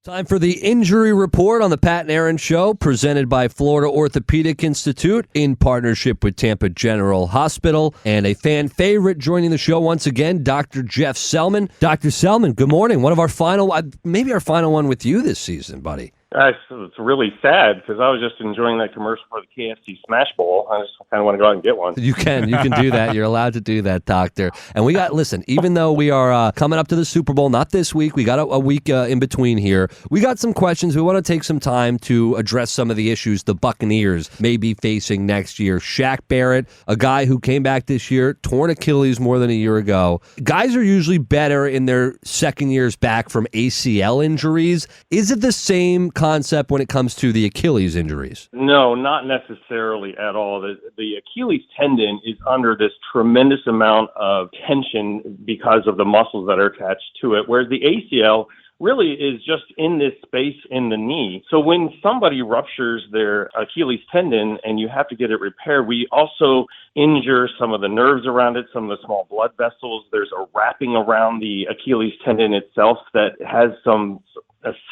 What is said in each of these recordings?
Time for the injury report on the Pat and Aaron Show, presented by Florida Orthopaedic Institute in partnership with Tampa General Hospital. And a fan favorite joining the show once again, Dr. Jeff Sellman. Dr. Sellman, good morning. One of our final, maybe our final one with you this season, buddy. It's really sad because I was just enjoying that commercial for the KFC Smash Bowl. I just kind of want to go out and get one. You can do that. You're allowed to do that, doctor. And we got, listen, even though we are coming up to the Super Bowl, not this week, we got a week in between here. We got some questions. We want to take some time to address some of the issues the Buccaneers may be facing next year. Shaq Barrett, a guy who came back this year, torn Achilles more than a year ago. Guys are usually better in their second years back from ACL injuries. Is it the same concept when it comes to the Achilles injuries? No, not necessarily at all. The Achilles tendon is under this tremendous amount of tension because of the muscles that are attached to it, whereas the ACL really is just in this space in the knee. So when somebody ruptures their Achilles tendon and you have to get it repaired, we also injure some of the nerves around it, some of the small blood vessels. There's a wrapping around the Achilles tendon itself that has some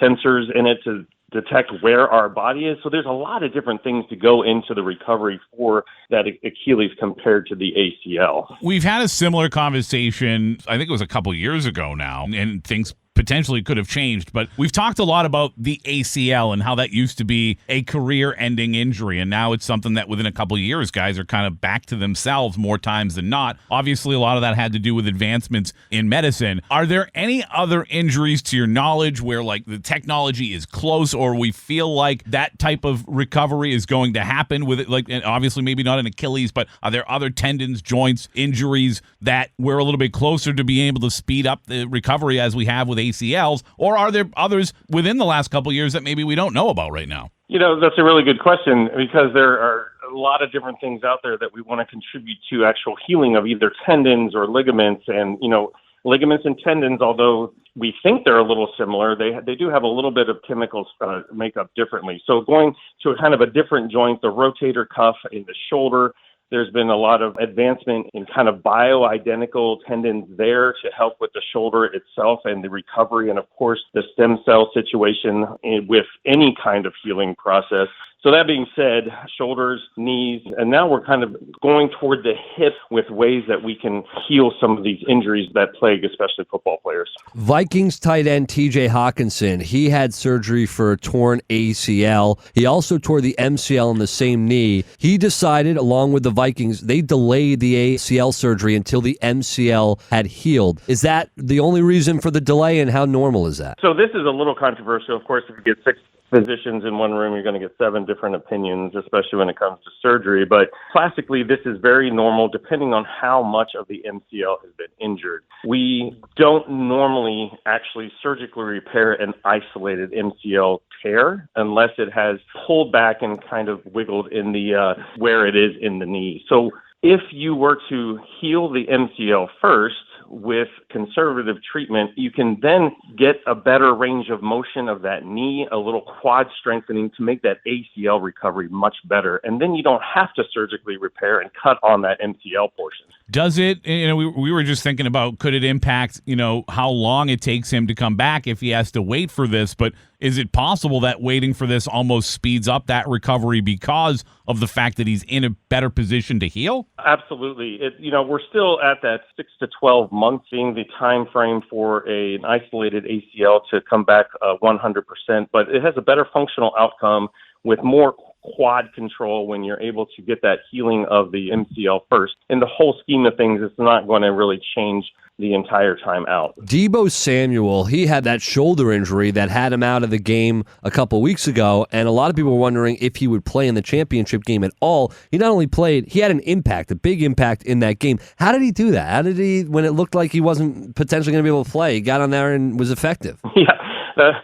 sensors in it to detect where our body is. So there's a lot of different things to go into the recovery for that Achilles compared to the ACL. We've had a similar conversation, I think it was a couple years ago now, and things potentially could have changed, but we've talked a lot about the ACL and how that used to be a career-ending injury, and now it's something that within a couple of years, guys are kind of back to themselves more times than not. Obviously, a lot of that had to do with advancements in medicine. Are there any other injuries, to your knowledge, where like the technology is close, or we feel like that type of recovery is going to happen with it? Like, and obviously, maybe not an Achilles, but are there other tendons, joints, injuries that we're a little bit closer to being able to speed up the recovery as we have with ACLs, or are there others within the last couple of years that maybe we don't know about right now? You know, that's a really good question because there are a lot of different things out there that we want to contribute to actual healing of either tendons or ligaments. And, you know, ligaments and tendons, although we think they're a little similar, they do have a little bit of chemicals make up differently. So going to a kind of a different joint, the rotator cuff in the shoulder, there's been a lot of advancement in kind of bioidentical tendons there to help with the shoulder itself and the recovery, and of course the stem cell situation with any kind of healing process. So that being said, shoulders, knees, and now we're kind of going toward the hip with ways that we can heal some of these injuries that plague especially football players. Vikings tight end 𝗙𝗃― he had surgery for a torn ACL. He also tore the MCL in the same knee. He decided, along with the Vikings, they delayed the ACL surgery until the MCL had healed. Is that the only reason for the delay, and how normal is that? So this is a little controversial. Of course, if you get 6 physicians in one room, you're going to get 7 different opinions, especially when it comes to surgery. But classically, this is very normal depending on how much of the MCL has been injured. We don't normally actually surgically repair an isolated MCL tear unless it has pulled back and kind of wiggled in the where it is in the knee. So if you were to heal the MCL first with conservative treatment, you can then get a better range of motion of that knee, a little quad strengthening to make that ACL recovery much better. And then you don't have to surgically repair and cut on that MCL portion. Does it, we were just thinking about, could it impact, how long it takes him to come back if he has to wait for this? But is it possible that waiting for this almost speeds up that recovery because of the fact that he's in a better position to heal? Absolutely. We're still at that 6 to 12 months being the time frame for an isolated ACL to come back 100%, but it has a better functional outcome with more quad control when you're able to get that healing of the MCL first. In the whole scheme of things, it's not going to really change the entire time out. Deebo Samuel, he had that shoulder injury that had him out of the game a couple weeks ago, and a lot of people were wondering if he would play in the championship game at all. He not only played, he had an impact, a big impact in that game. How did he do that? How did he, when it looked like he wasn't potentially going to be able to play, he got on there and was effective? Yeah.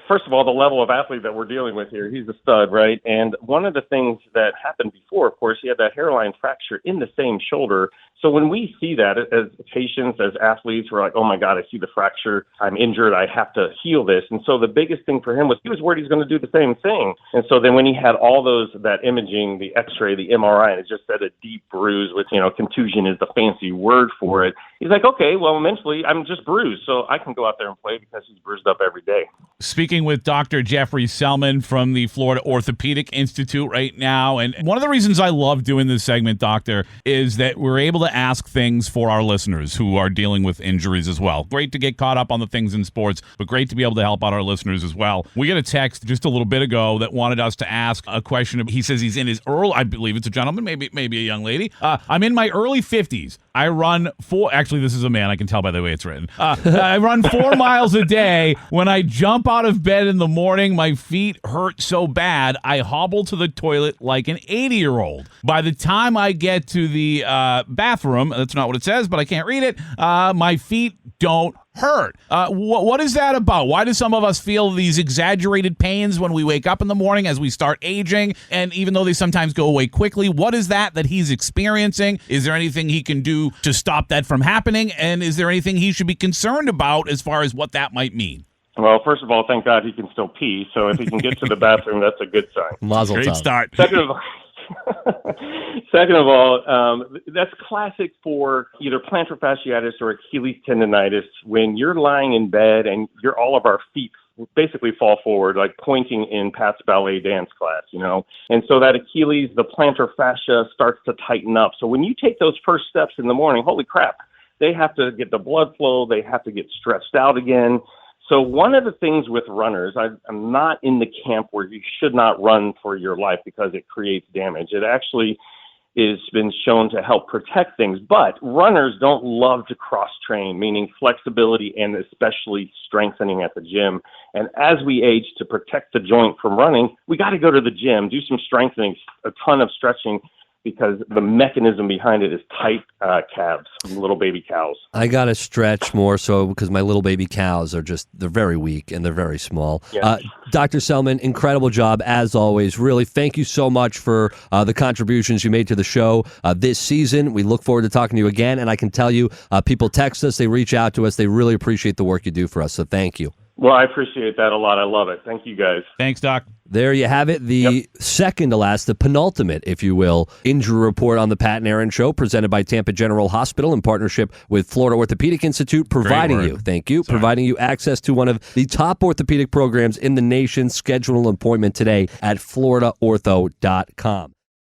First of all, the level of athlete that we're dealing with here, he's a stud, right? And one of the things that happened before, of course, he had that hairline fracture in the same shoulder. So when we see that as patients, as athletes, we're like, oh my God, I see the fracture. I'm injured. I have to heal this. And so the biggest thing for him was he was worried he's going to do the same thing. And so then when he had all that imaging, the x-ray, the MRI, and it just said a deep bruise, which, contusion is the fancy word for it. He's like, okay, well, mentally I'm just bruised. So I can go out there and play because he's bruised up every day. speaking with Dr. Jeffrey Sellman from the Florida Orthopaedic Institute right now. And one of the reasons I love doing this segment, Doctor, is that we're able to ask things for our listeners who are dealing with injuries as well. Great to get caught up on the things in sports, but great to be able to help out our listeners as well. We got a text just a little bit ago that wanted us to ask a question. He says he's in his I believe it's a gentleman, maybe a young lady. I'm in my early 50s. I run actually, this is a man. I can tell by the way it's written. I run 4 miles a day. When I jump out of bed in the morning, my feet hurt so bad, I hobble to the toilet like an 80-year-old. By the time I get to the bathroom, that's not what it says, but I can't read it, my feet don't hurt. What is that about? Why do some of us feel these exaggerated pains when we wake up in the morning as we start aging? And even though they sometimes go away quickly, what is that he's experiencing? Is there anything he can do to stop that from happening? And is there anything he should be concerned about as far as what that might mean? Well, first of all, thank God he can still pee. So if he can get to the bathroom, that's a good sign. Mazel Great tov. start. Second of all, that's classic for either plantar fasciitis or Achilles tendonitis when you're lying in bed and all of our feet basically fall forward, like pointing in Pat's ballet dance class, And so that Achilles, the plantar fascia starts to tighten up. So when you take those first steps in the morning, holy crap, they have to get the blood flow. They have to get stretched out again. So one of the things with runners, I'm not in the camp where you should not run for your life because it creates damage. It actually has been shown to help protect things. But runners don't love to cross-train, meaning flexibility and especially strengthening at the gym. And as we age, to protect the joint from running, we got to go to the gym, do some strengthening, a ton of stretching, because the mechanism behind it is tight calves, little baby cows. I got to stretch more so because my little baby cows they're very weak and they're very small. Yes. Dr. Sellman, incredible job as always. Really, thank you so much for the contributions you made to the show this season. We look forward to talking to you again. And I can tell you, people text us, they reach out to us. They really appreciate the work you do for us. So thank you. Well, I appreciate that a lot. I love it. Thank you, guys. Thanks, Doc. There you have it, the second to last, the penultimate, if you will, injury report on the Pat and Aaron Show, presented by Tampa General Hospital in partnership with Florida Orthopaedic Institute, providing you access to one of the top orthopedic programs in the nation. Schedule an appointment today at floridaortho.com.